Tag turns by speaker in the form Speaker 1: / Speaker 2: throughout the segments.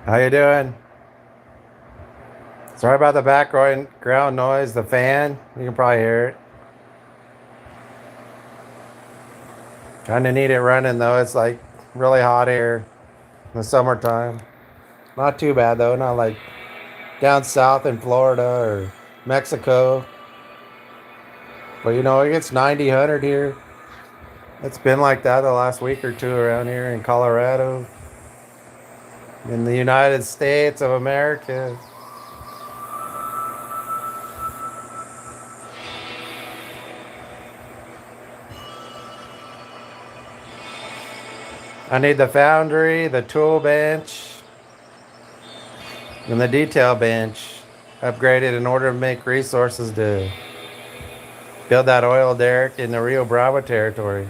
Speaker 1: How you doing? Sorry about the background noise, the fan. You can probably hear it. Kind of need it running though. It's like really hot here in the summertime. Not too bad though. Not like down south in Florida or Mexico. But it gets 90, 100 here. It's been like that the last week or two around here in Colorado, in the United States of America. I need the foundry, the tool bench, and the detail bench upgraded in order to make resources to build that oil derrick in the Rio Bravo territory.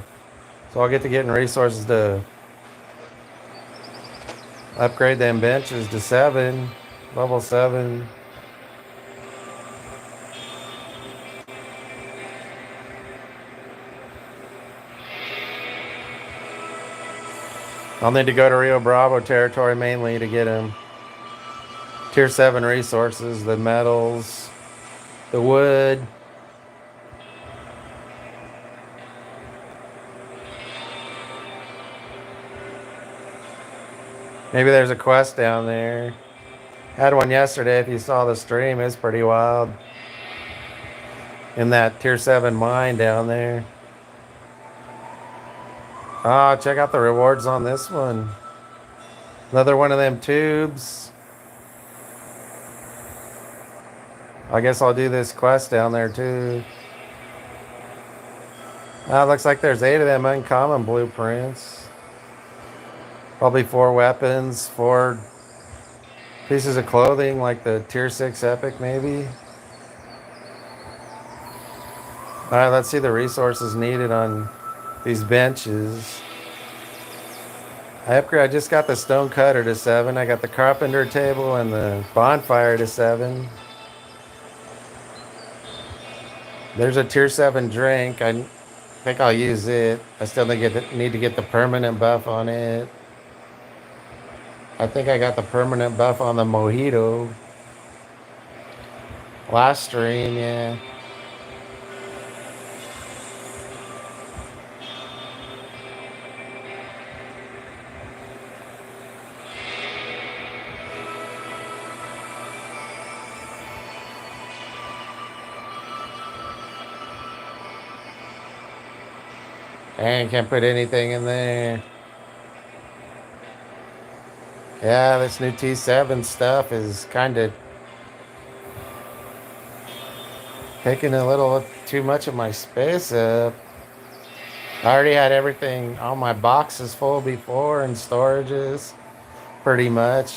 Speaker 1: So I'll get to getting resources to upgrade them benches to 7, level 7. I'll need to go to Rio Bravo territory mainly to get them tier 7 resources, the metals, the wood. Maybe there's a quest down there. Had one yesterday. If you saw the stream, it's pretty wild. In that tier 7 mine down there. Oh, check out the rewards on this one. Another one of them tubes. I guess I'll do this quest down there too. Looks like there's 8 of them uncommon blueprints. Probably 4 weapons, 4 pieces of clothing, like the tier 6 epic maybe. Alright, let's see the resources needed on these benches. I just got the stone cutter to 7. I got the carpenter table and the bonfire to 7. There's a tier 7 drink. I think I'll use it. I still need to get the permanent buff on it. I think I got the permanent buff on the mojito. Last stream, yeah. And can't put anything in there. Yeah, this new T7 stuff is kind of taking a little too much of my space up. I already had everything, all my boxes full before and storages, pretty much.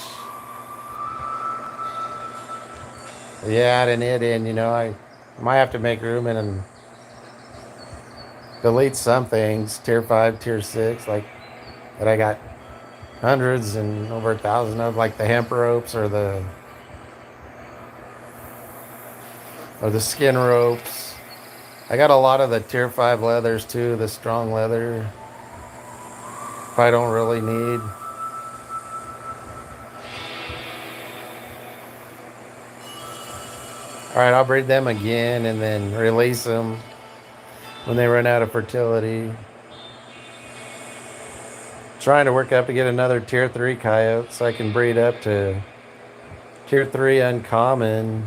Speaker 1: Yeah, adding it in, I might have to make room and delete some things, tier 5, tier 6, like that I got hundreds and over 1,000 of, like the hemp ropes or the skin ropes. I got a lot of the tier 5 leathers too, the strong leather. If I don't really need. All right, I'll breed them again and then release them when they run out of fertility. Trying to work up to get another tier 3 coyote so I can breed up to tier 3 uncommon.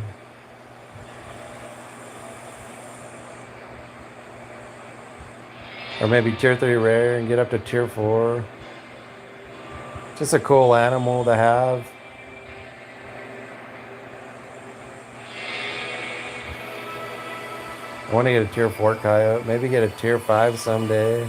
Speaker 1: Or maybe tier 3 rare and get up to tier 4. Just a cool animal to have. I want to get a tier 4 coyote. Maybe get a tier 5 someday.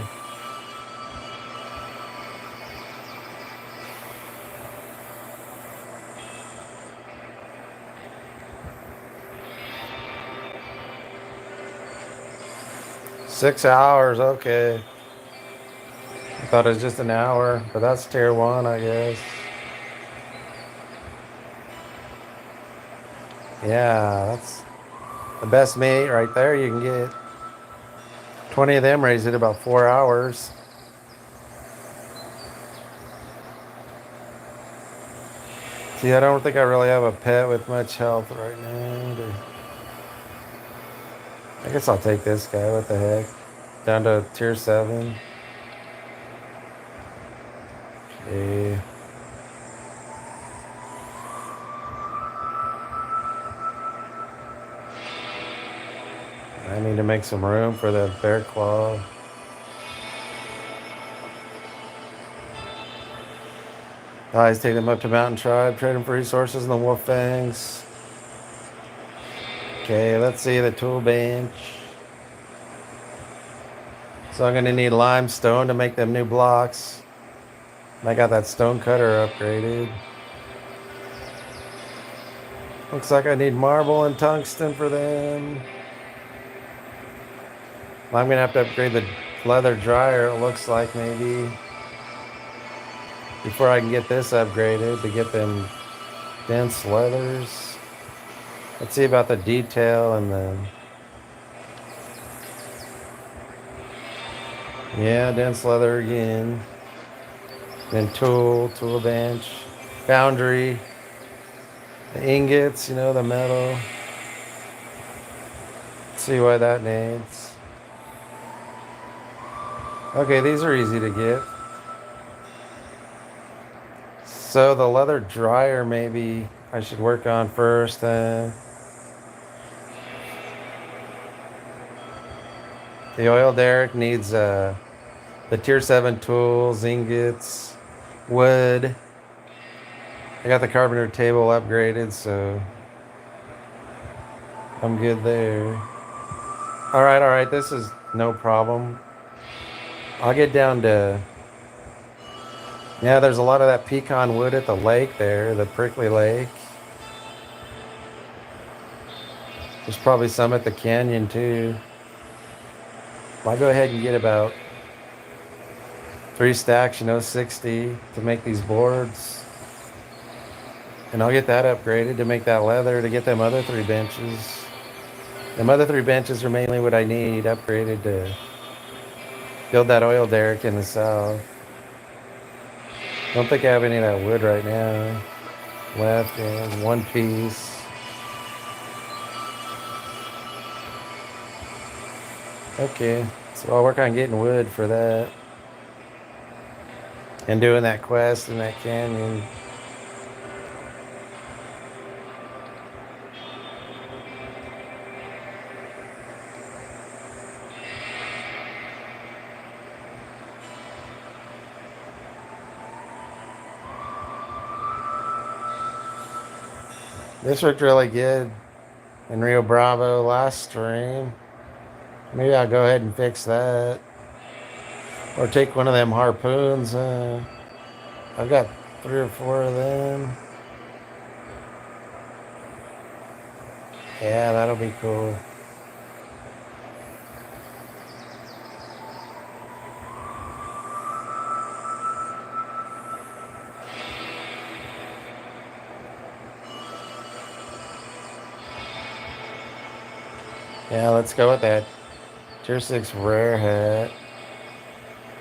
Speaker 1: Six hours, okay. I thought it was just an hour, but that's tier 1, I guess. Yeah, that's the best meat right there you can get. 20 of them raised it about 4 hours. See, I don't think I really have a pet with much health right now. I guess I'll take this guy. What the heck? Down to tier 7. Okay. I need to make some room for the bear claw. Guys, take them up to Mountain Tribe, trade them for resources and the wolf fangs. Okay, let's see the tool bench. So I'm going to need limestone to make them new blocks. I got that stone cutter upgraded. Looks like I need marble and tungsten for them. Well, I'm going to have to upgrade the leather dryer, it looks like, maybe. Before I can get this upgraded to get them dense leathers. Let's see about the detail and the... Yeah, dense leather again. Then tool bench, foundry, the ingots, you know, the metal. Let's see why that needs. Okay, these are easy to get. So the leather dryer maybe I should work on first. The Oil Derrick needs the tier 7 tools, ingots, wood. I got the carpenter table upgraded, so I'm good there. All right, this is no problem. I'll get down to... Yeah, there's a lot of that pecan wood at the lake there, the prickly lake. There's probably some at the canyon too. I'll go ahead and get about 3 stacks, 60 to make these boards. And I'll get that upgraded to make that leather to get them other 3 benches. Them other 3 benches are mainly what I need upgraded to build that Oil Derrick in the south. Don't think I have any of that wood right now left. Yeah, 1 piece. Okay, so I'll work on getting wood for that. And doing that quest in that canyon. This worked really good in Rio Bravo last stream. Maybe I'll go ahead and fix that. Or take one of them harpoons. I've got 3 or 4 of them. Yeah, that'll be cool. Yeah, let's go with that tier 6 rare hat.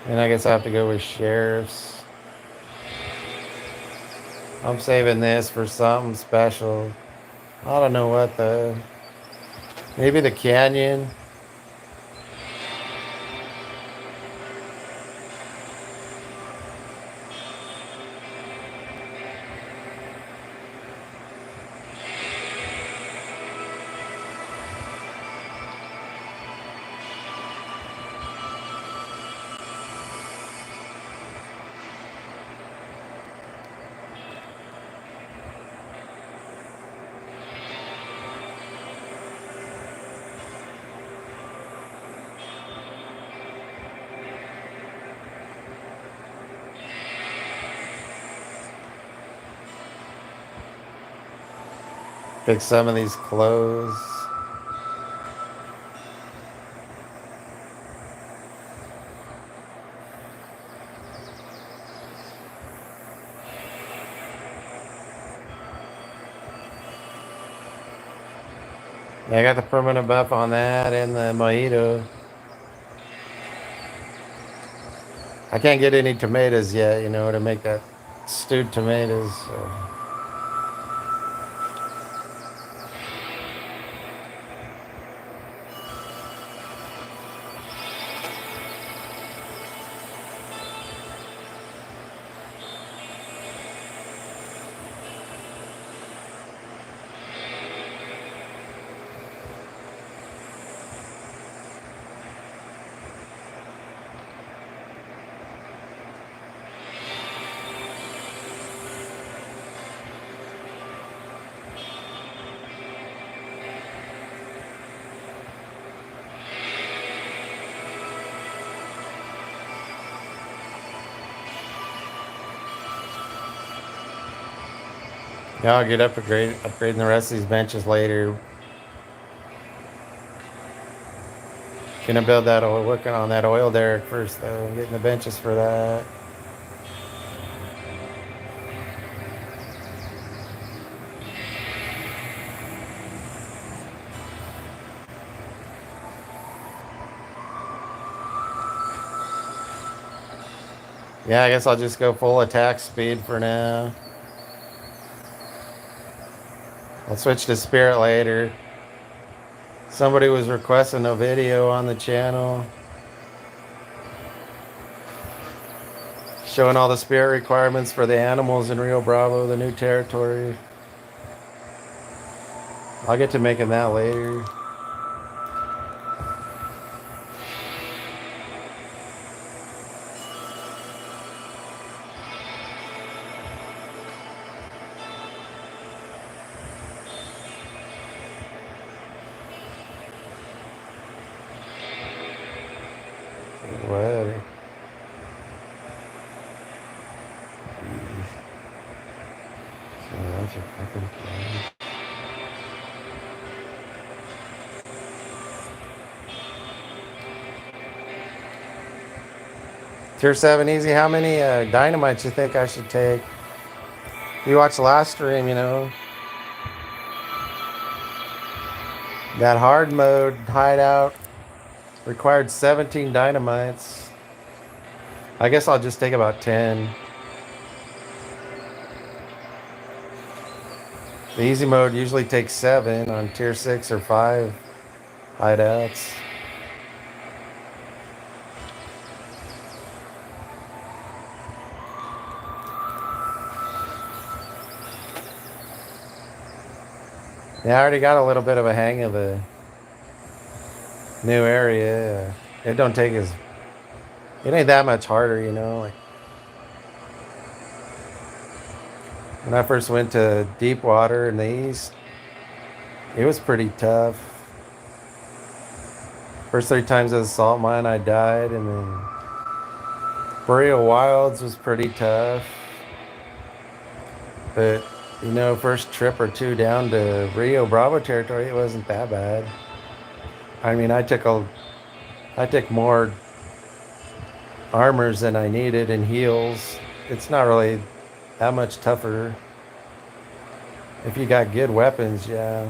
Speaker 1: And I guess I have to go with sheriffs. I'm saving this for something special. I don't know what though. Maybe the canyon. Fix some of these clothes. Yeah, I got the permanent buff on that and the mojito. I can't get any tomatoes yet, to make that stewed tomatoes. So. Yeah, I'll get upgrading the rest of these benches later. Gonna build that, working on that oil derrick first though, getting the benches for that. Yeah, I guess I'll just go full attack speed for now. I'll switch to spirit later. Somebody was requesting a video on the channel showing all the spirit requirements for the animals in Rio Bravo, the new territory. I'll get to making that later. What? That's a fucking plan. Tier 7 easy, how many dynamites you think I should take? You watched the last stream, you know. That hard mode hideout required 17 dynamites. I guess I'll just take about 10. The easy mode usually takes 7 on tier 6 or 5 hideouts. Yeah, I already got a little bit of a hang of the new area. It don't take as... It ain't that much harder, you know. Like when I first went to deep water in the east, it was pretty tough. First 3 times at the salt mine, I died, and then Boreal Wilds was pretty tough. But, you know, first trip or 2 down to Rio Bravo territory, it wasn't that bad. I mean, I took more armors than I needed and heals. It's not really that much tougher. If you got good weapons, yeah.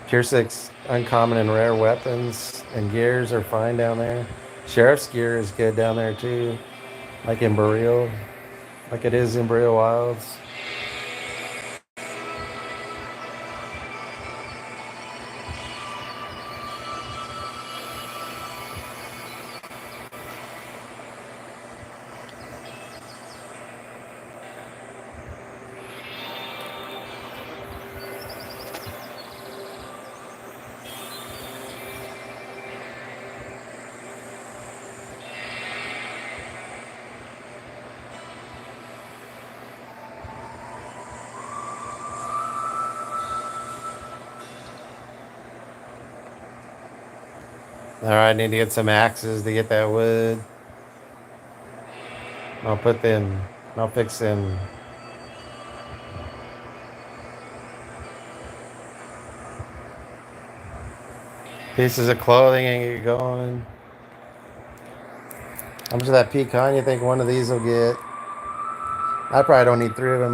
Speaker 1: Tier 6 uncommon and rare weapons and gears are fine down there. Sheriff's gear is good down there too. Like in Boreal. Like it is in Boreal Wilds. Alright, I need to get some axes to get that wood. I'll fix them. Pieces of clothing and get going. How much of that pecan you think one of these will get? I probably don't need 3 of them.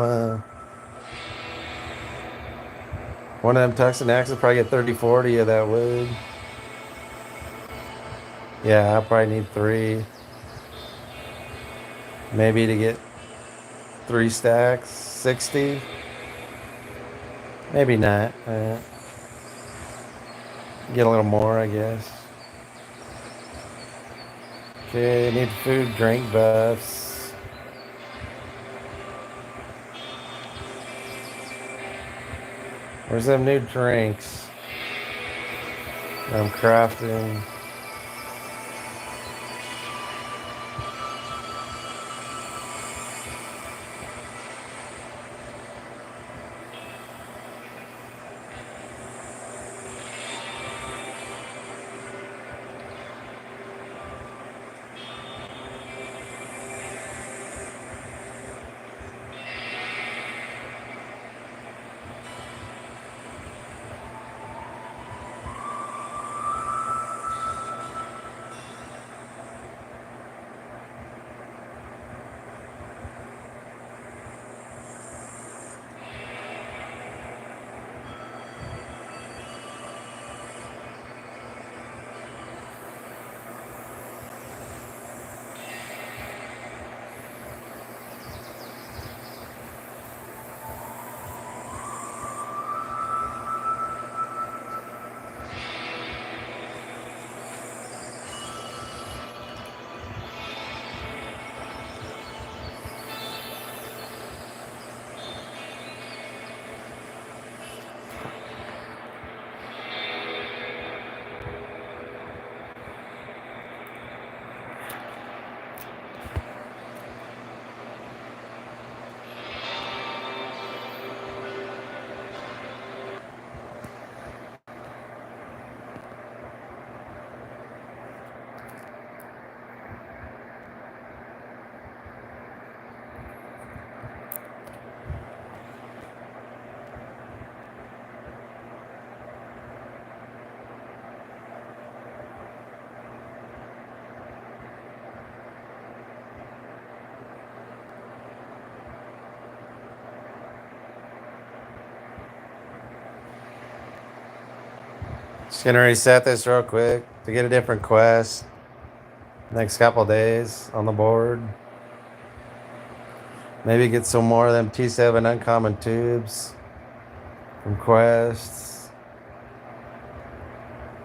Speaker 1: One of them tungsten axes probably get 30, 40 of that wood. Yeah, I probably need 3. Maybe to get 3 stacks, 60. Maybe not. Get a little more, I guess. Okay, I need food, drink buffs. Where's them new drinks that I'm crafting? Just gonna reset this real quick to get a different quest. Next couple days on the board. Maybe get some more of them T7 uncommon tubes from quests.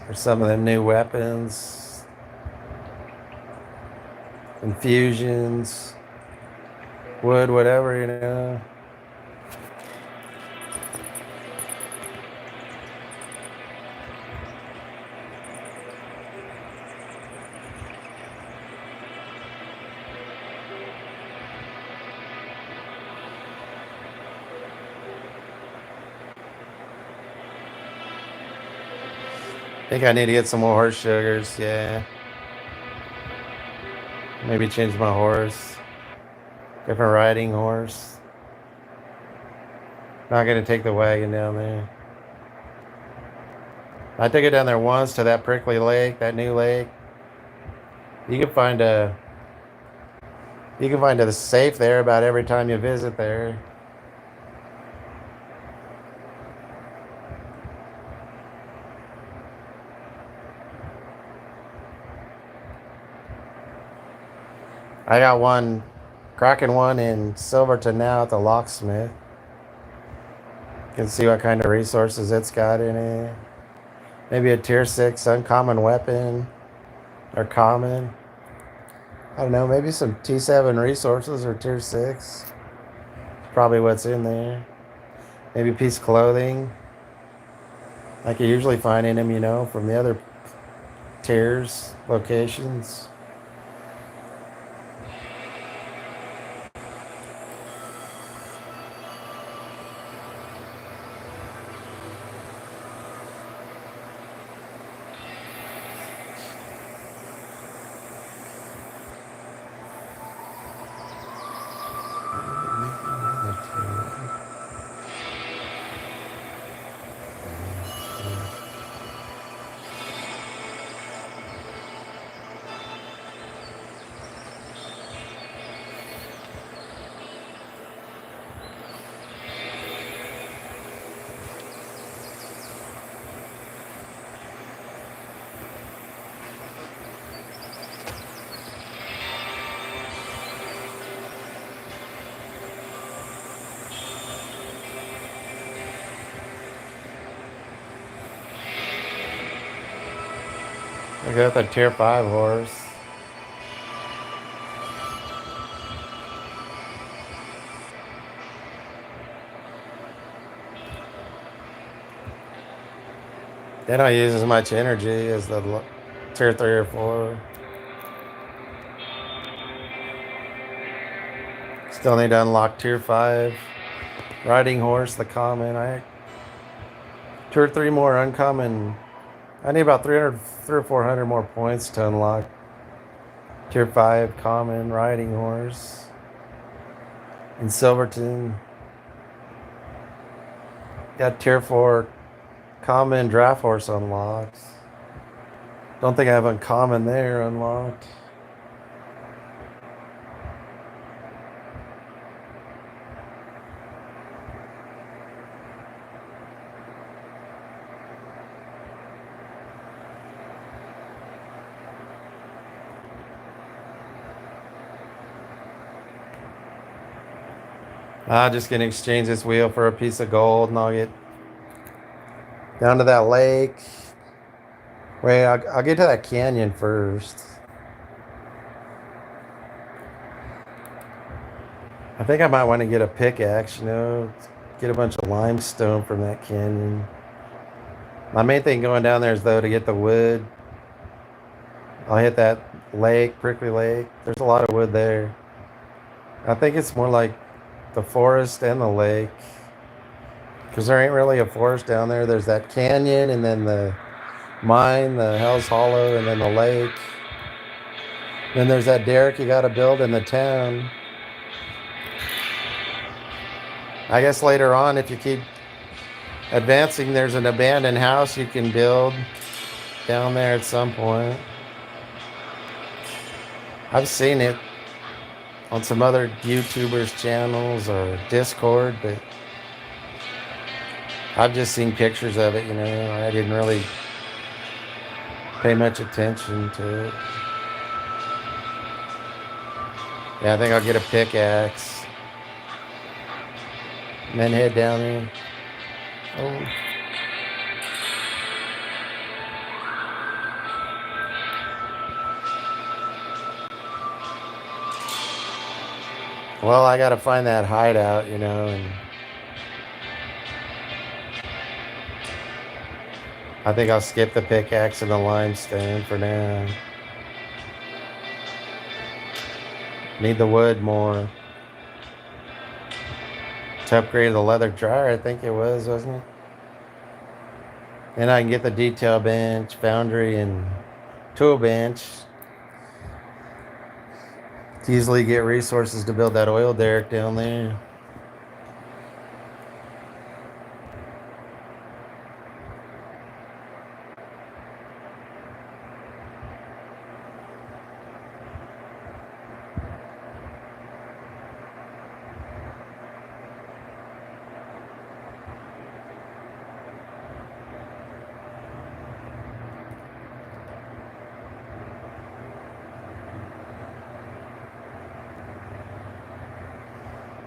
Speaker 1: Or some of them new weapons. Infusions. Wood, whatever, you know. I think I need to get some more horse sugars, yeah. Maybe change my horse. Different riding horse. Not gonna take the wagon down there. I took it down there once to that prickly lake, that new lake. You can find a safe there about every time you visit there. I got one, cracking one in Silverton now at the locksmith. You can see what kind of resources it's got in it. Maybe a tier 6 uncommon weapon or common. I don't know, maybe some T7 resources or tier 6. Probably what's in there. Maybe a piece of clothing. Like you usually find in them, you know, from the other tiers, locations. I got the tier 5 horse. They don't use as much energy as the tier 3 or 4. Still need to unlock tier 5. Riding horse, the common. Tier 3 more uncommon. I need about 300 or 400 more points to unlock tier 5 common riding horse in Silverton. Got tier 4 common draft horse unlocked. Don't think I have uncommon there unlocked. I'm just gonna exchange this wheel for a piece of gold and I'll get down to that lake. Wait, I'll get to that canyon first. I think I might want to get a pickaxe, you know, get a bunch of limestone from that canyon. My main thing going down there is, though, to get the wood. I'll hit that lake, prickly lake. There's a lot of wood there. I think it's more like the forest and the lake. Because there ain't really a forest down there. There's that canyon and then the mine, the Hell's Hollow, and then the lake. Then there's that derrick you got to build in the town. I guess later on, if you keep advancing, there's an abandoned house you can build down there at some point. I've seen it on some other YouTubers' channels or Discord, but I've just seen pictures of it, you know. I didn't really pay much attention to it. Yeah, I think I'll get a pickaxe and then head down there. Oh. Well, I gotta find that hideout, and I think I'll skip the pickaxe and the limestone for now. Need the wood more. To upgrade the leather dryer, I think it was, wasn't it? And I can get the detail bench, foundry, and tool bench to easily get resources to build that oil derrick down there.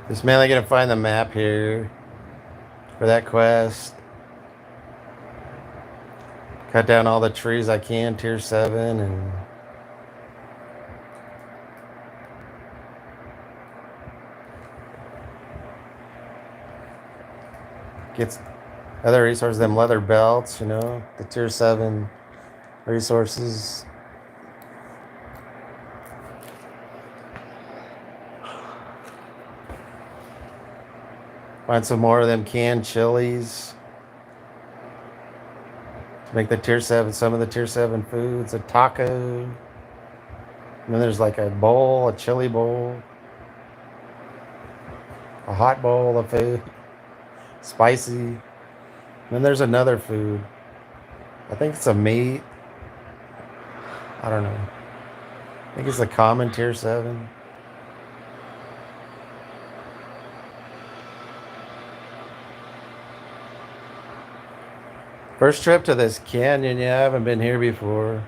Speaker 1: Just mainly gonna find the map here for that quest. Cut down all the trees I can, tier 7, and get other resources, them leather belts, the tier 7 resources. Find some more of them canned chilies. Make the tier 7, some of the tier 7 foods, a taco. And then there's like a bowl, a chili bowl, a hot bowl of food, spicy. And then there's another food. I think it's a meat. I don't know. I think it's a common tier 7. First trip to this canyon, yeah, I haven't been here before.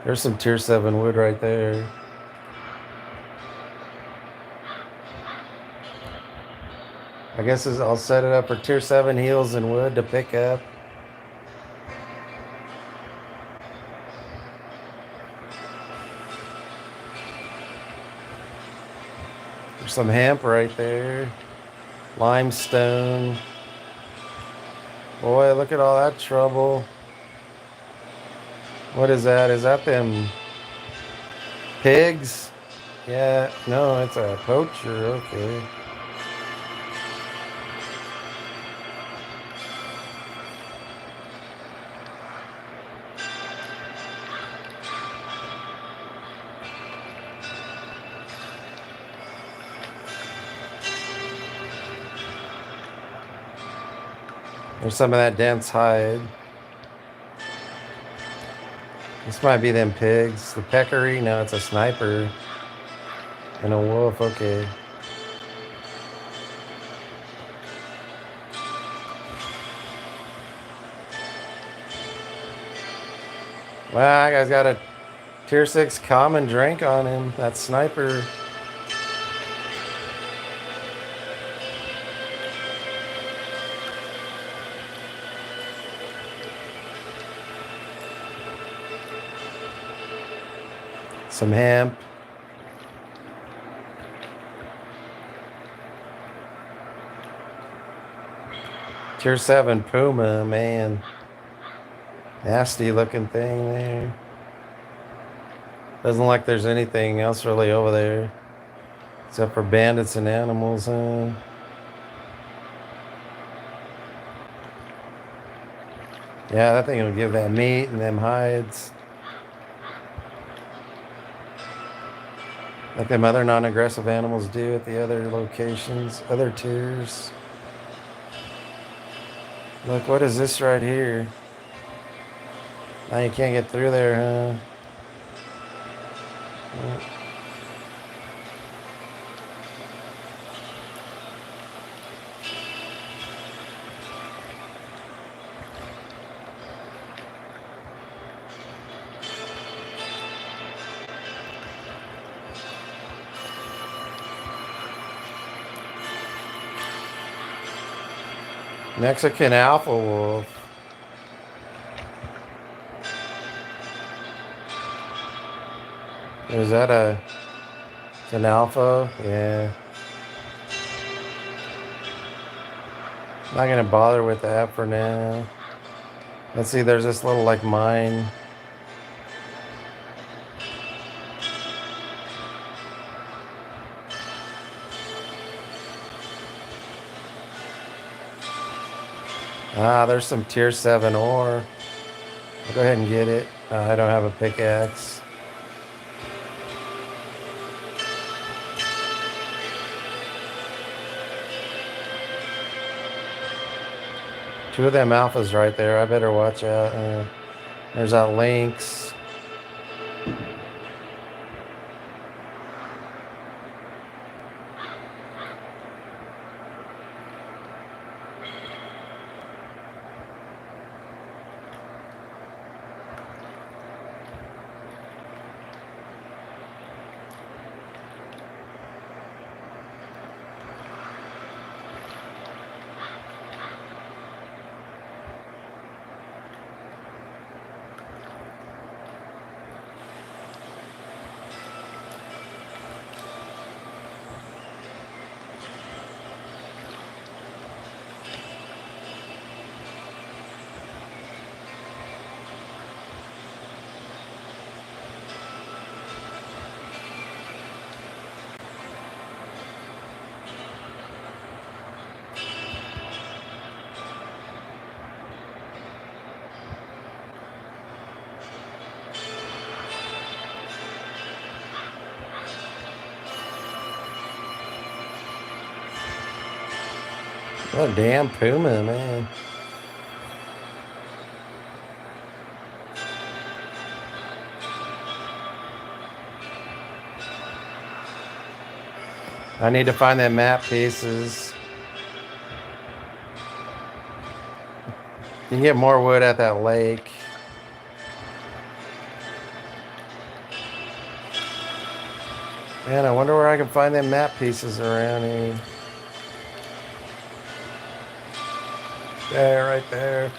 Speaker 1: There's some tier 7 wood right there. I guess I'll set it up for tier 7 heels and wood to pick up. There's some hemp right there. Limestone. Boy, look at all that trouble. What is that? Is that them pigs? Yeah, no, it's a poacher. Okay. There's some of that dense hide. This might be them pigs. The peccary? No, it's a sniper. And a wolf, okay. Wow, that guy's got a tier 6 common drink on him. That sniper. Some hemp. Tier 7 puma, man. Nasty looking thing there. Doesn't look like there's anything else really over there. Except for bandits and animals, huh? Yeah, that thing will give that meat and them hides. Like them other non-aggressive animals do at the other locations, other tiers. Look, what is this right here? Now you can't get through there, huh? Mexican alpha wolf. Is that it's an alpha? Yeah. Not gonna bother with that for now. Let's see, there's this little like mine. Ah, there's some tier 7 ore. I'll go ahead and get it. I don't have a pickaxe. Two of them alphas right there. I better watch out. There's that lynx. Oh, damn puma, man. I need to find them map pieces. You can get more wood at that lake. Man, I wonder where I can find them map pieces around here. There, right there.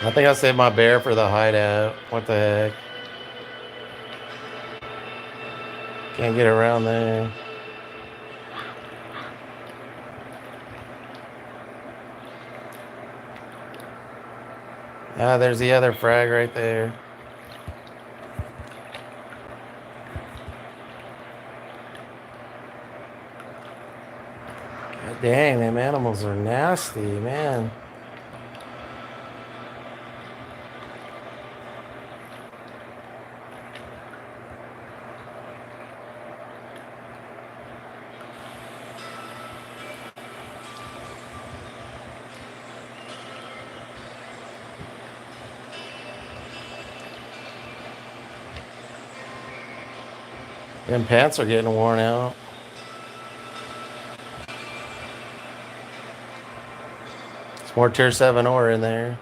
Speaker 1: I think I saved my bear for the hideout. What the heck? Can't get around there. Ah, there's the other frag right there. God dang, them animals are nasty, man. Them pants are getting worn out. It's more tier 7 ore in there.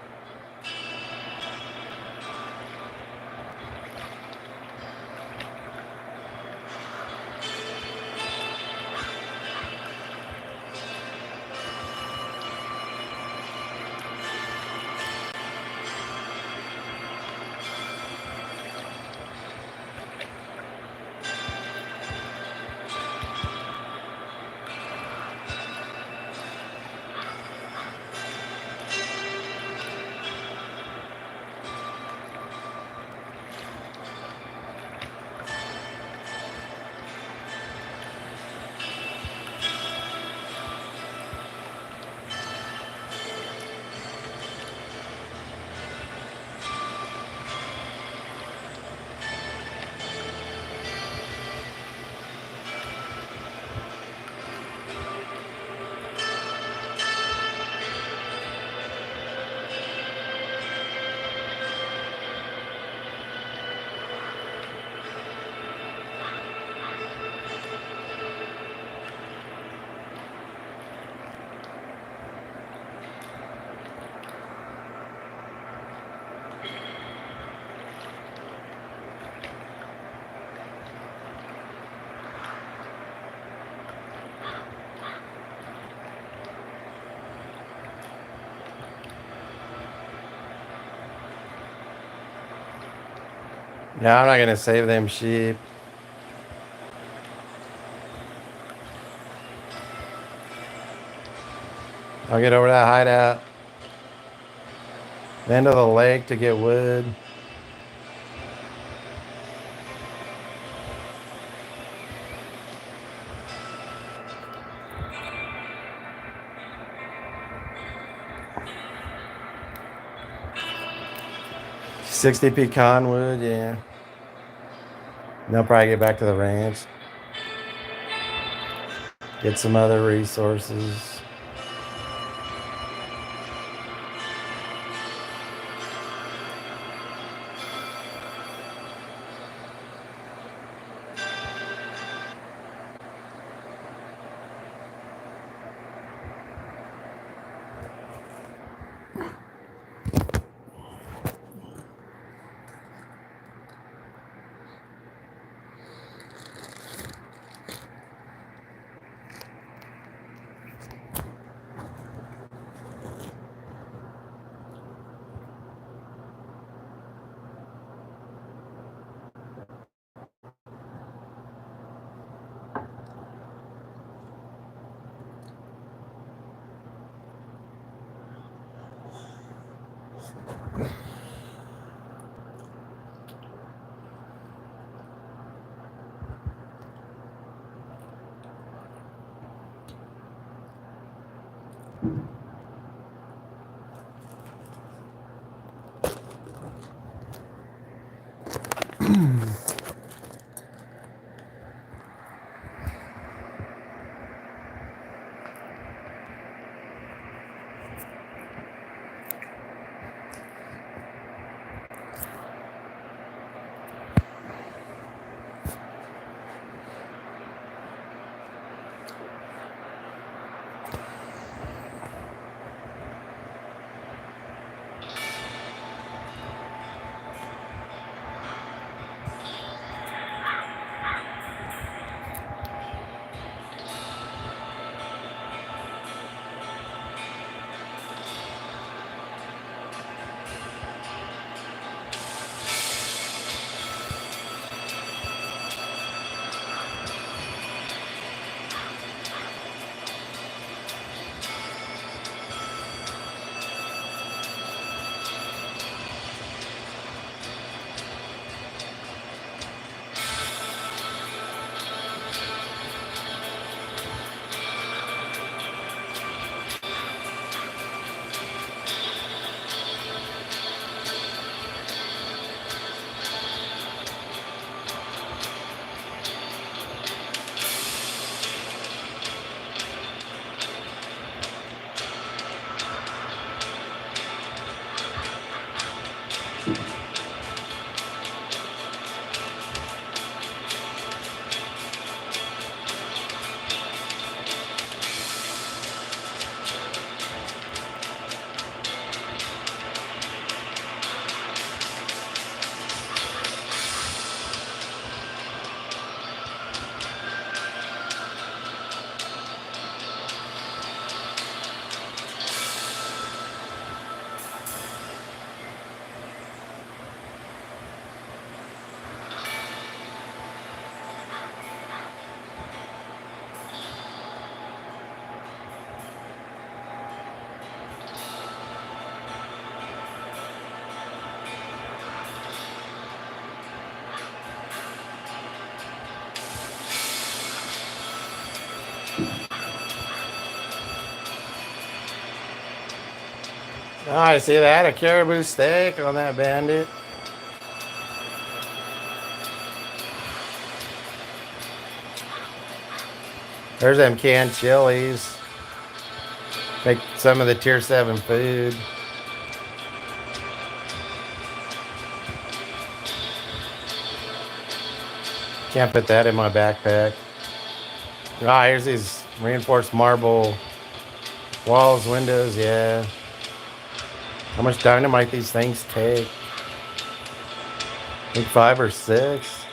Speaker 1: No, I'm not gonna save them sheep. I'll get over that hideout. The end of the lake to get wood. $60 pecan wood, yeah. They'll probably get back to the ranch. Get some other resources. Oh, I see that. A caribou steak on that bandit. There's them canned chilies. Make some of the tier 7 food. Can't put that in my backpack. Ah, here's these reinforced marble walls, windows, yeah. How much dynamite these things take? I think 5 or 6.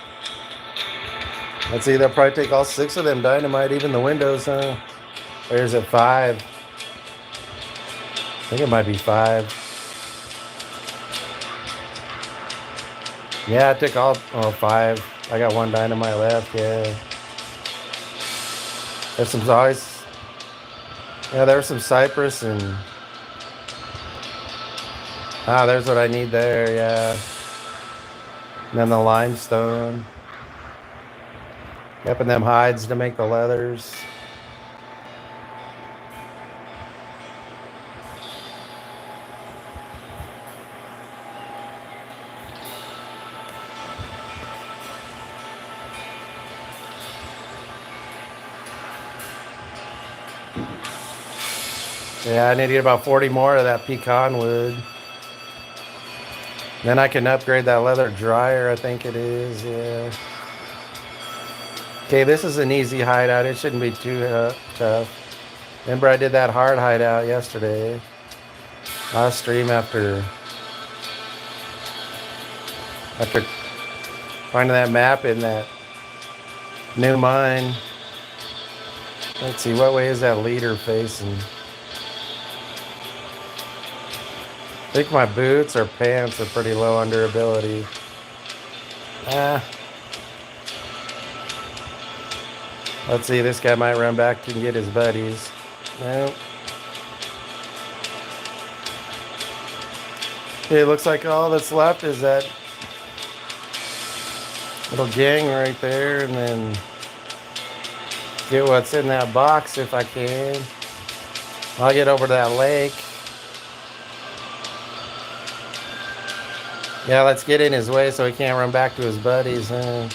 Speaker 1: Let's see, they'll probably take all 6 of them dynamite, even the windows, huh? There's a 5. I think it might be 5. Yeah, I took all 5. I got 1 dynamite left. Yeah, there's some always. Yeah, there's some cypress and there's what I need there. Yeah, and then the limestone. Yep, and them hides to make the leathers. Yeah, I need to get about 40 more of that pecan wood. Then I can upgrade that leather dryer, I think it is. Yeah. Okay, this is an easy hideout. It shouldn't be too tough. Remember I did that hard hideout yesterday. Last stream after finding that map in that new mine. Let's see, what way is that leader facing? I think my boots or pants are pretty low on durability. Let's see, this guy might run back and get his buddies. Nope. Okay, it looks like all that's left is that little gang right there, and then get what's in that box if I can. I'll get over to that lake. Yeah, let's get in his way so he can't run back to his buddies. All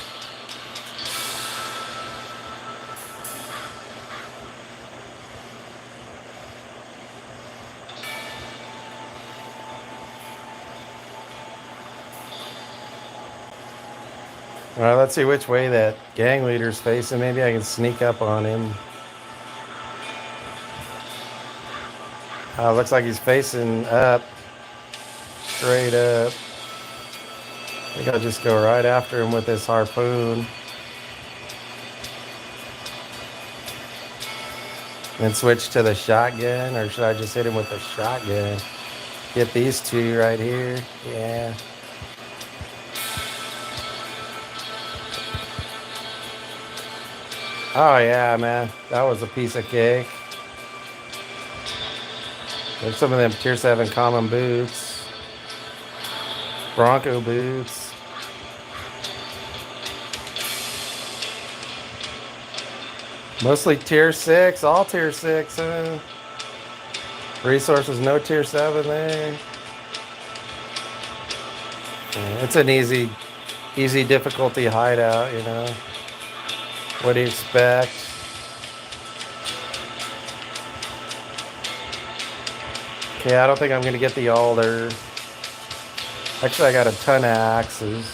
Speaker 1: right, let's see which way that gang leader's facing. Maybe I can sneak up on him. Looks like he's facing up. Straight up. I think I'll just go right after him with this harpoon. And switch to the shotgun, or should I just hit him with the shotgun? Get these two right here. Yeah. Oh yeah, man. That was a piece of cake. There's some of them tier 7 common boots. Bronco boots. Mostly tier 6, all tier 6. Resources, no tier 7 there. Yeah, it's an easy difficulty hideout, you know. What do you expect? Okay, I don't think I'm going to get the alder. Actually, I got a ton of axes.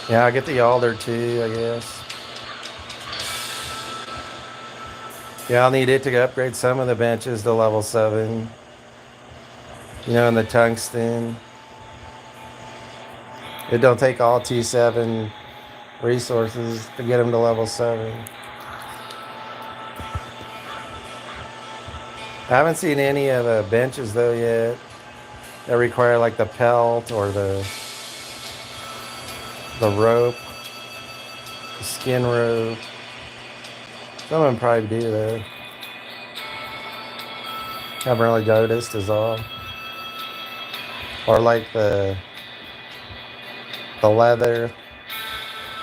Speaker 1: Yeah, I'll get the alder too, I guess. Yeah, I'll need it to upgrade some of the benches to level 7. You know, and the tungsten. It don't take all T7 resources to get them to level 7. I haven't seen any of the benches though yet that require like the pelt or the rope, the skin rope. Some of them probably do though. Haven't really noticed is all. Or like the leather,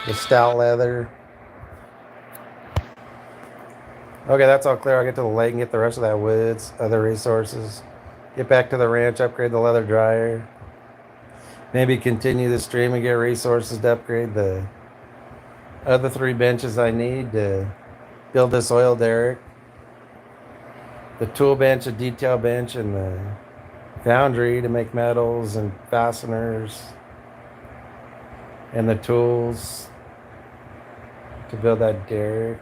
Speaker 1: the stout leather. Okay, that's all clear. I'll get to the lake and get the rest of that woods, other resources. Get back to the ranch, upgrade the leather dryer. Maybe continue the stream and get resources to upgrade the other 3 benches I need to build this Oil Derrick. The tool bench, the detail bench, and the foundry to make metals and fasteners. And the tools to build that derrick.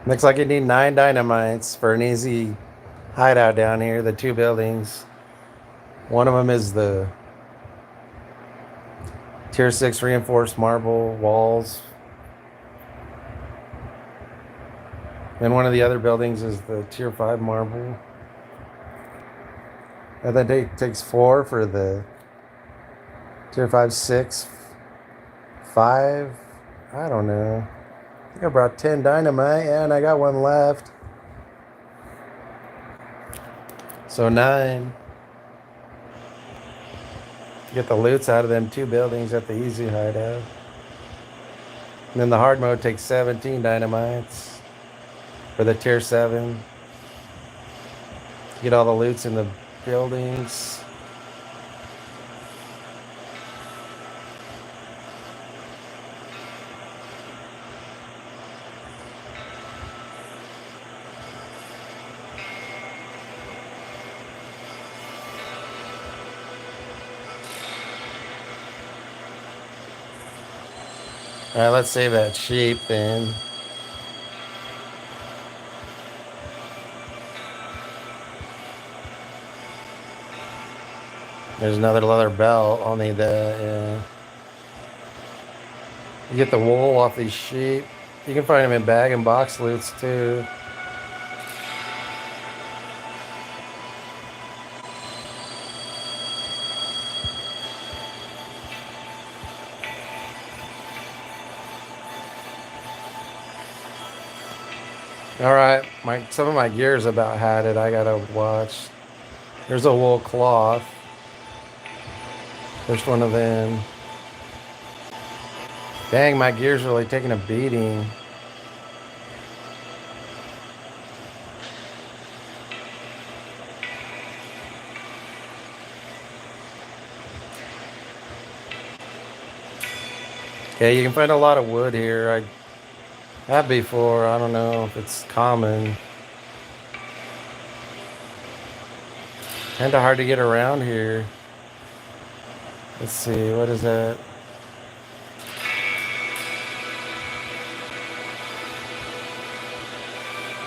Speaker 1: Looks like you need 9 dynamites for an easy hideout down here. The 2 buildings. One of them is the Tier 6 reinforced marble walls. And one of the other buildings is the Tier 5 marble. And then it takes 4 for the Tier 5, 6, 5. I don't know. I think I brought 10 dynamite and I got one left. So 9. Get the loots out of them 2 buildings at the easy hideout. And then the hard mode takes 17 dynamites for the Tier 7. Get all the loots in the buildings. All right, let's save that sheep then. There's another leather belt. I'll need that, yeah. You get the wool off these sheep. You can find them in bag and box loots too. All right, some of my gear's about had it. I gotta watch. There's a wool cloth. There's one of them. Dang, my gear's really taking a beating. Yeah, you can find a lot of wood here. I have before. I don't know if it's common. Kind of hard to get around here. Let's see, what is that?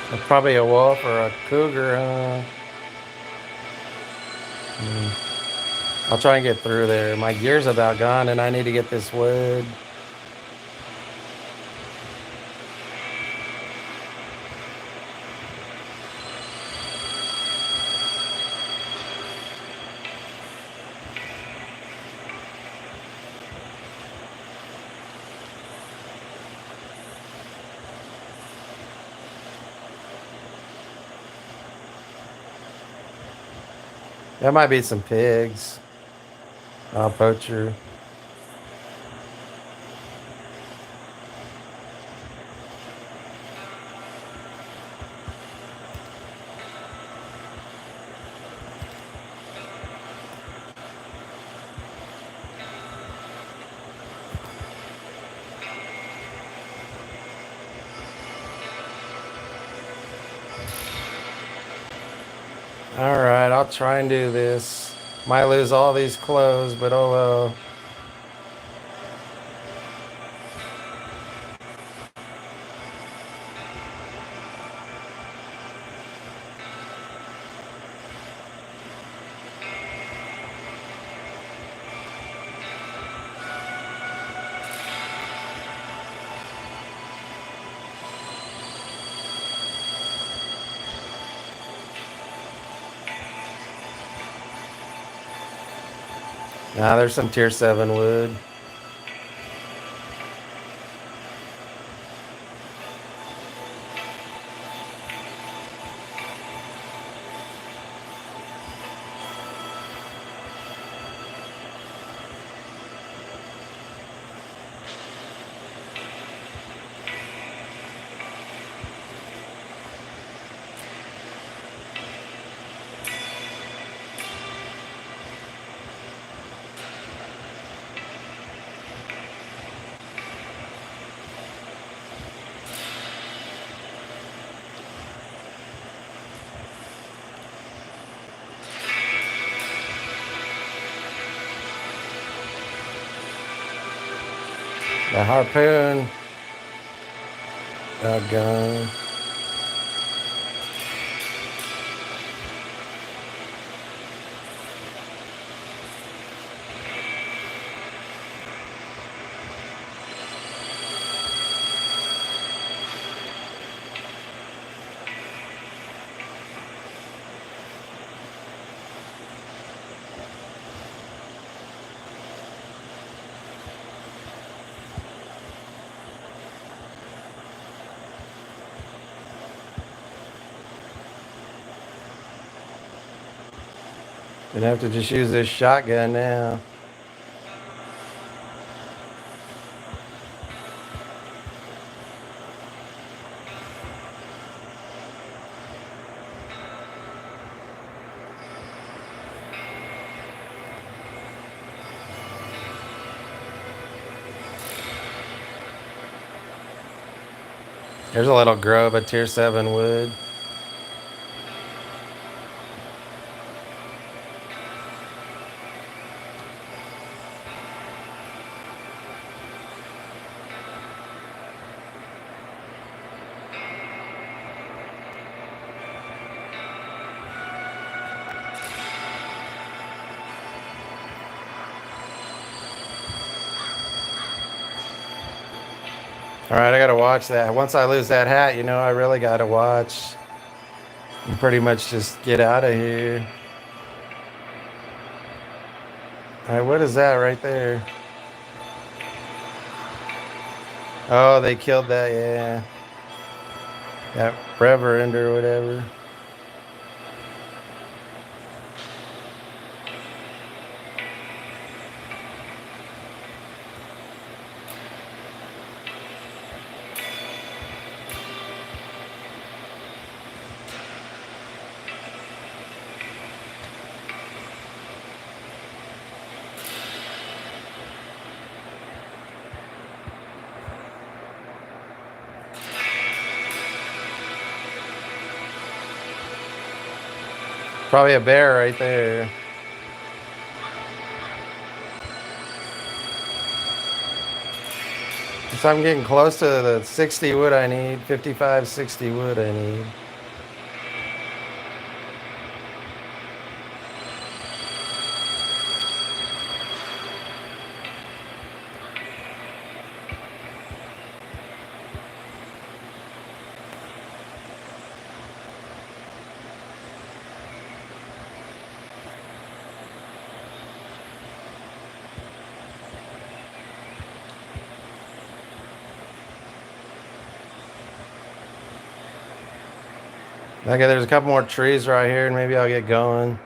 Speaker 1: That's probably a wolf or a cougar, huh? I'll try and get through there. My gear's about gone and I need to get this wood. There might be some pigs. I'll poacher. All right, I'll try and do this. Might lose all these clothes, but oh well. Nah, there's some tier 7 wood. The harpoon. Gun. Gonna have to just use this shotgun now. There's a little grove of tier 7 wood. All right, I gotta watch that. Once I lose that hat, I really gotta watch and pretty much just get out of here. All right, what is that right there? Oh, they killed that, yeah. That reverend or whatever. Probably a bear right there. So I'm getting close to the 60 wood I need. 55, 60 wood I need. Okay, there's a couple more trees right here, and maybe I'll get going.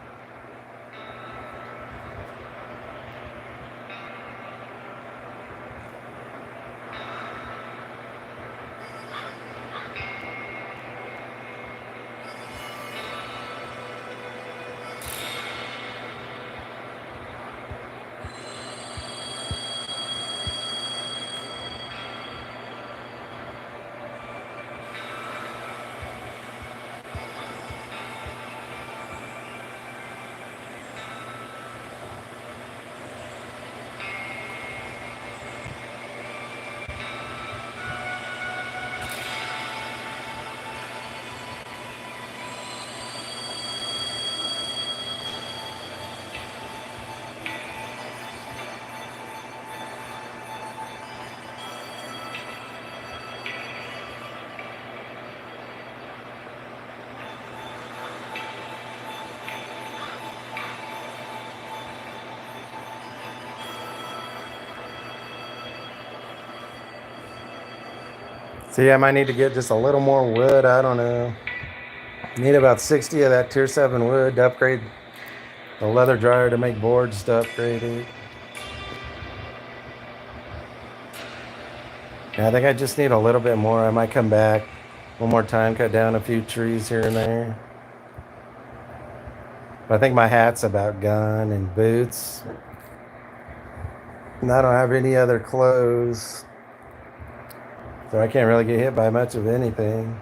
Speaker 1: See, I might need to get just a little more wood. I don't know. Need about 60 of that tier 7 wood to upgrade the leather dryer to make boards to upgrade it. Yeah, I think I just need a little bit more. I might come back one more time, cut down a few trees here and there. But I think my hat's about gone and boots. And I don't have any other clothes. So I can't really get hit by much of anything.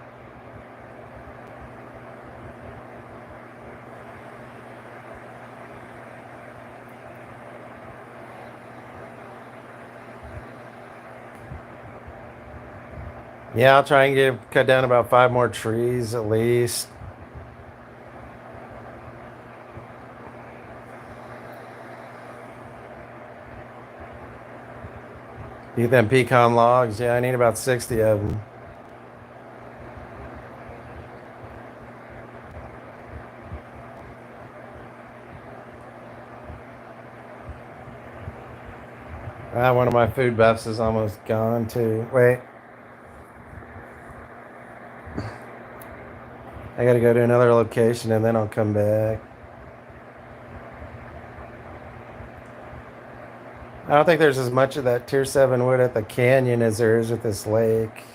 Speaker 1: Yeah, I'll try and cut down about 5 more trees at least. Get them pecan logs. Yeah, I need about 60 of them. One of my food buffs is almost gone too. Wait. I gotta go to another location and then I'll come back. I don't think there's as much of that Tier 7 wood at the canyon as there is at this lake.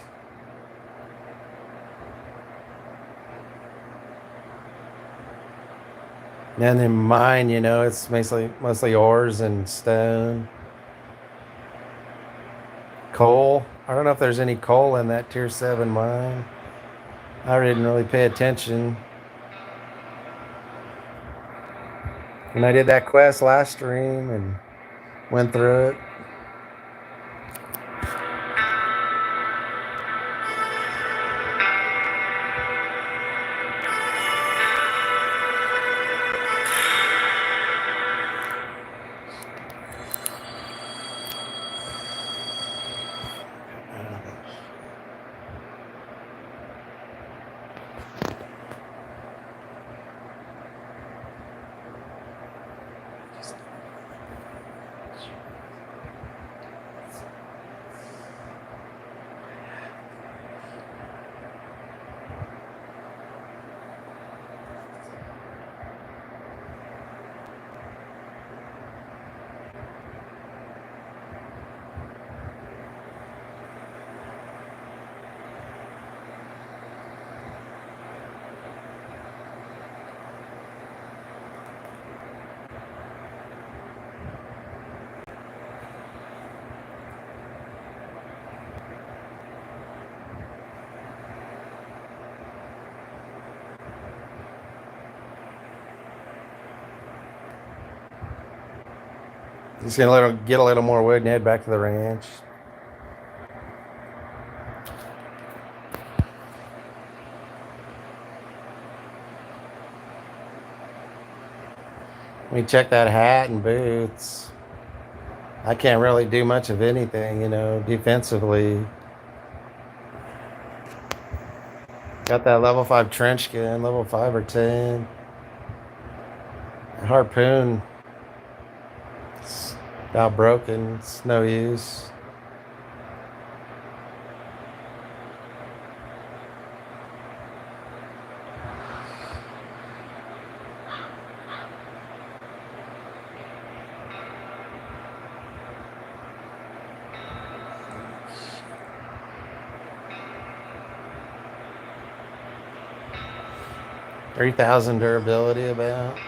Speaker 1: And in mine, it's mostly ores and stone. Coal. I don't know if there's any coal in that Tier 7 mine. I didn't really pay attention. And I did that quest last stream and went through it. Just gonna get a little more wood and head back to the ranch. Let me check that hat and boots. I can't really do much of anything, defensively. Got that level 5 trench gun, level 5 or 10. Harpoon. It's about broken. It's no use. $3,000 durability about.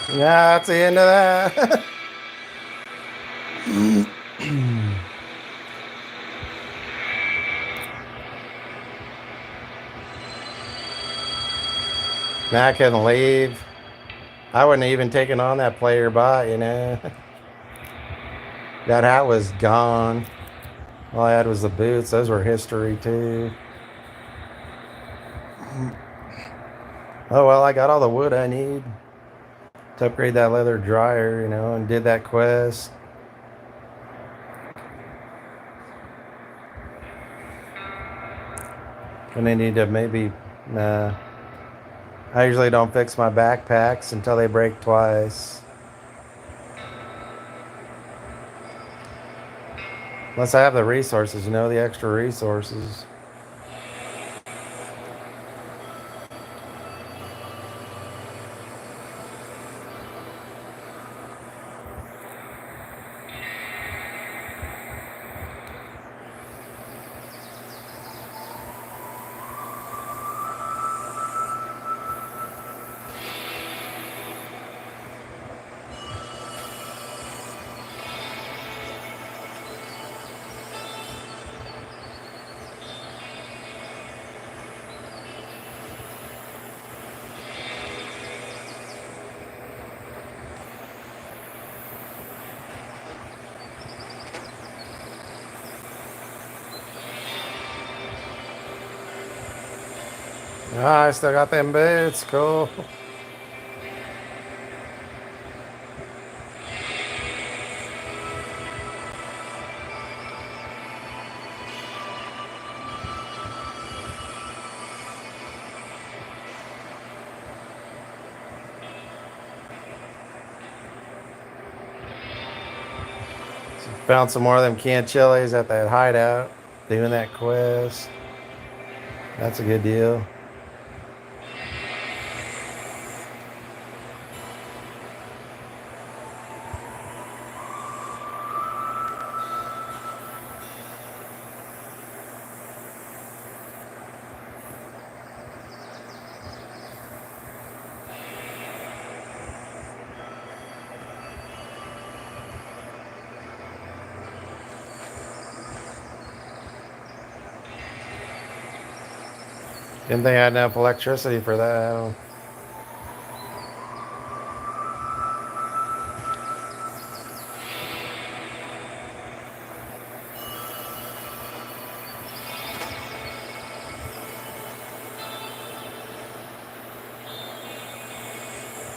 Speaker 1: Yeah, that's the end of that. Now I couldn't leave. I wouldn't have even taken on that player bot, you know. That hat was gone. All I had was the boots. Those were history too. Oh well, I got all the wood I need to upgrade that leather dryer, you know, and did that quest. And I need to maybe, nah. I usually don't fix my backpacks until they break twice. Unless I have the resources, you know, the extra resources. Ah, I still got them boots. Cool. Found some more of them canned chilies at that hideout doing that quest. That's a good deal. Didn't think I had enough electricity for that.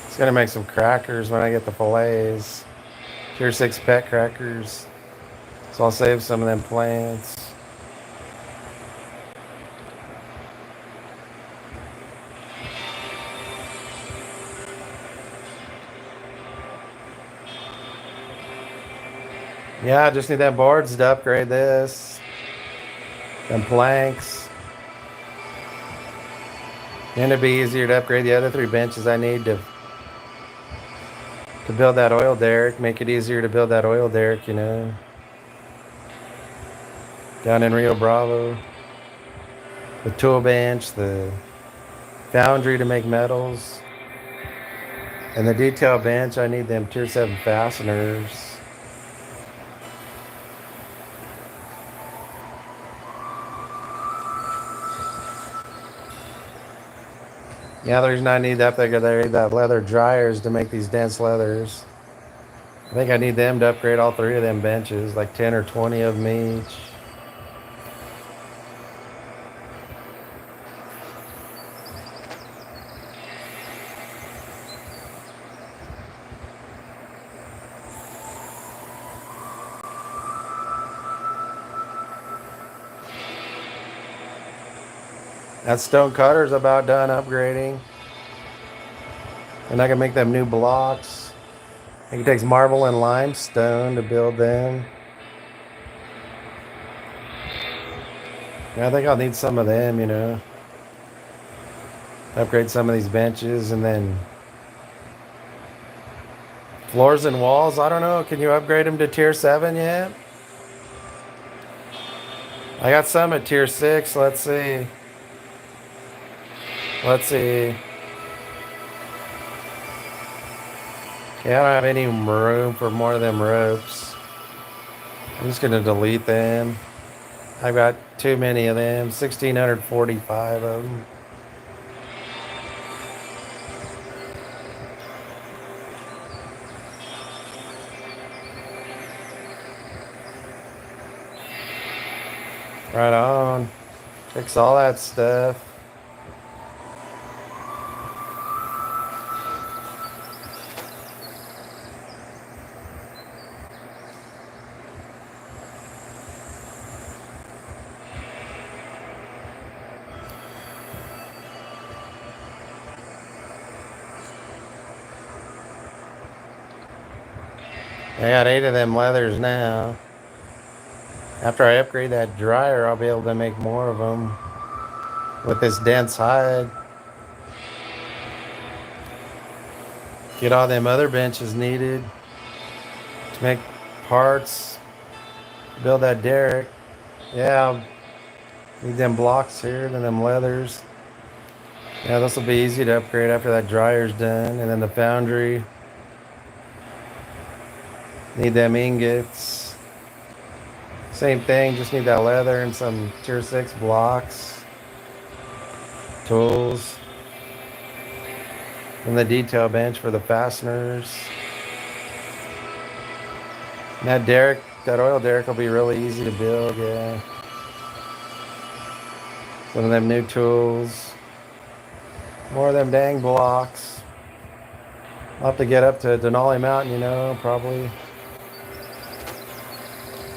Speaker 1: It's gonna make some crackers when I get the fillets. Tier 6 pet crackers. So I'll save some of them plants. Yeah, I just need that boards to upgrade this. Them planks. And it'd be easier to upgrade the other 3 benches I need to build that oil derrick. Make it easier to build that oil derrick, you know. Down in Rio Bravo. The tool bench, the foundry to make metals. And the detail bench, I need them tier 7 fasteners. Yeah, the reason I need that big of that leather dryers to make these dense leathers. I think I need them to upgrade all 3 of them benches, like 10 or 20 of them each. That stone cutter's about done upgrading. And I can make them new blocks. I think it takes marble and limestone to build them. Yeah, I think I'll need some of them, you know. Upgrade some of these benches and then floors and walls. I don't know. Can you upgrade them to tier 7 yet? I got some at tier 6. Let's see. Let's see. Okay, I don't have any room for more of them ropes. I'm just gonna delete them. I've got too many of them. 1,645 of them. Right on. Fix all that stuff. I got 8 of them leathers now. After I upgrade that dryer, I'll be able to make more of them with this dense hide. Get all them other benches needed to make parts, build that derrick. Yeah, need them blocks here, then them leathers. Yeah, this will be easy to upgrade after that dryer's done. And then the foundry. Need them ingots. Same thing, just need that leather and some tier 6 blocks. Tools. And the detail bench for the fasteners. And that derrick, that oil derrick will be really easy to build, yeah. Some of them new tools. More of them dang blocks. I'll have to get up to Denali Mountain, you know, probably.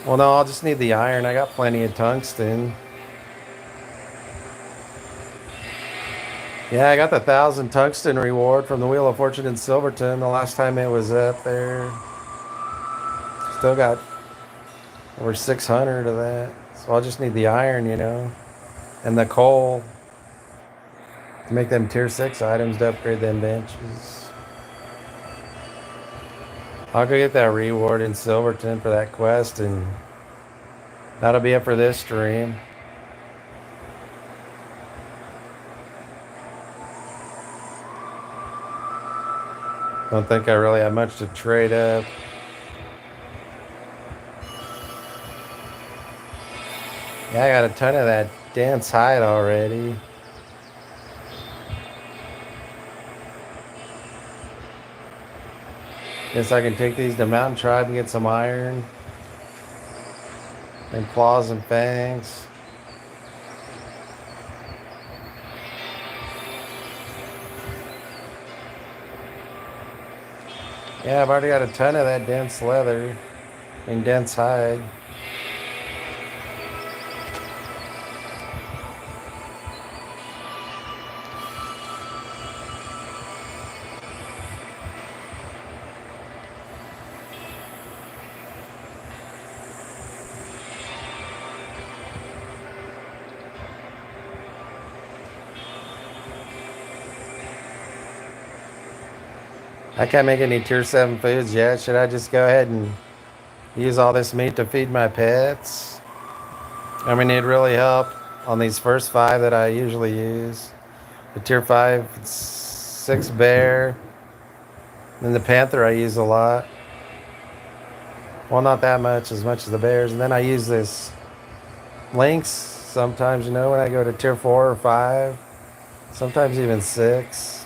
Speaker 1: Well, no, I'll just need the iron. I got plenty of tungsten. Yeah, I got the 1,000 tungsten reward from the Wheel of Fortune in Silverton the last time it was up there. Still got over 600 of that. So I'll just need the iron, you know, and the coal to make them tier 6 items to upgrade them benches. I'll go get that reward in Silverton for that quest, and that'll be it for this stream. Don't think I really have much to trade up. Yeah, I got a ton of that dense hide already. Guess I can take these to Mountain Tribe and get some iron. And claws and fangs. Yeah, I've already got a ton of that dense leather and dense hide. I can't make any tier 7 foods yet. Should I just go ahead and use all this meat to feed my pets? I mean, it'd really help on these first 5 that I usually use. The tier 5, 6 bear. And the panther I use a lot. Well, not that much, as much as the bears. And then I use this lynx sometimes, you know, when I go to tier 4 or 5. Sometimes even 6.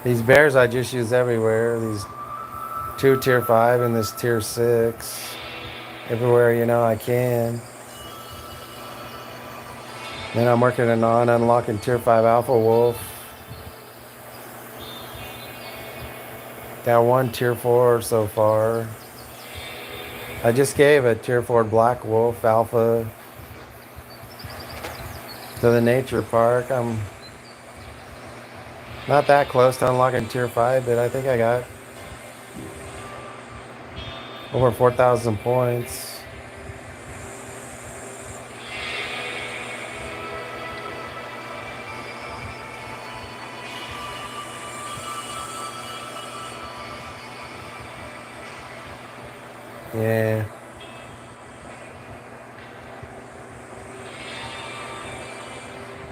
Speaker 1: These bears I just use everywhere. These 2 tier 5 and this tier 6. Everywhere, you know, I can. Then I'm working on unlocking tier 5 alpha wolf. Got 1 tier 4 so far. I just gave a tier 4 black wolf alpha to the nature park. I'm not that close to unlocking tier 5, but I think I got over 4,000 points. Yeah.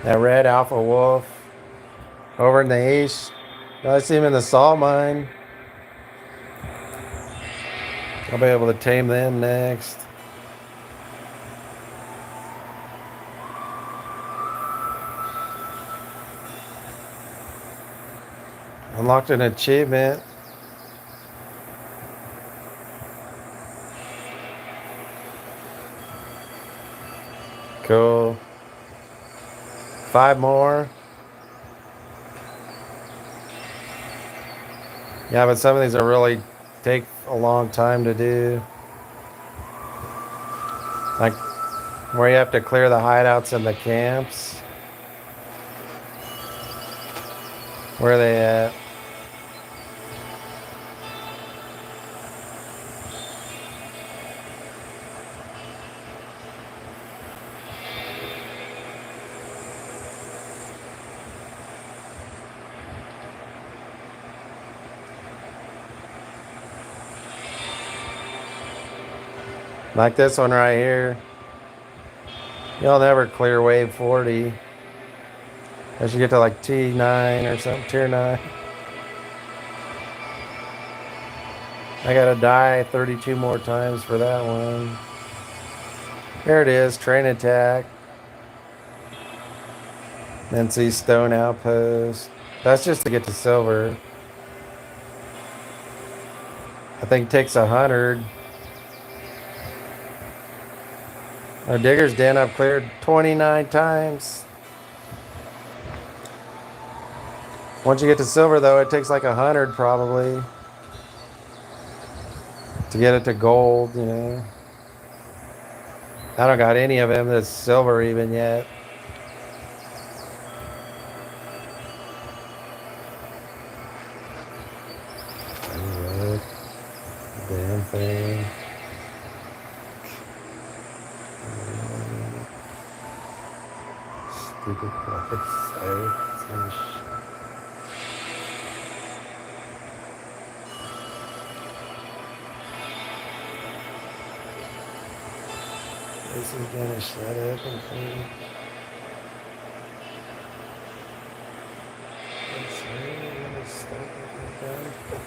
Speaker 1: That red alpha wolf over in the east I see him in the salt mine. I'll be able to tame them next. Unlocked an achievement. Cool. 5 more. Yeah, but some of these are really take a long time to do. Like where you have to clear the hideouts and the camps. Where are they at? Like this one right here. You'll never clear wave 40. I should get to like T9 or something, tier 9. I gotta die 32 more times for that one. There it is, train attack. Then see stone outpost. That's just to get to silver. I think it takes 100. Our digger's den I've cleared 29 times. Once you get to silver though, it takes like 100 probably to get it to gold, you know. I don't got any of them that's silver even yet. Damn thing. Stupid place. This is gonna shut up and clean. It's really gonna stop it like that.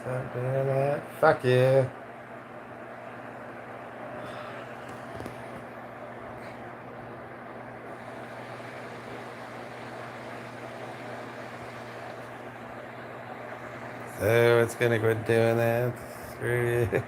Speaker 1: Stop doing that. Fuck you. So it's gonna quit doing that. Screw you.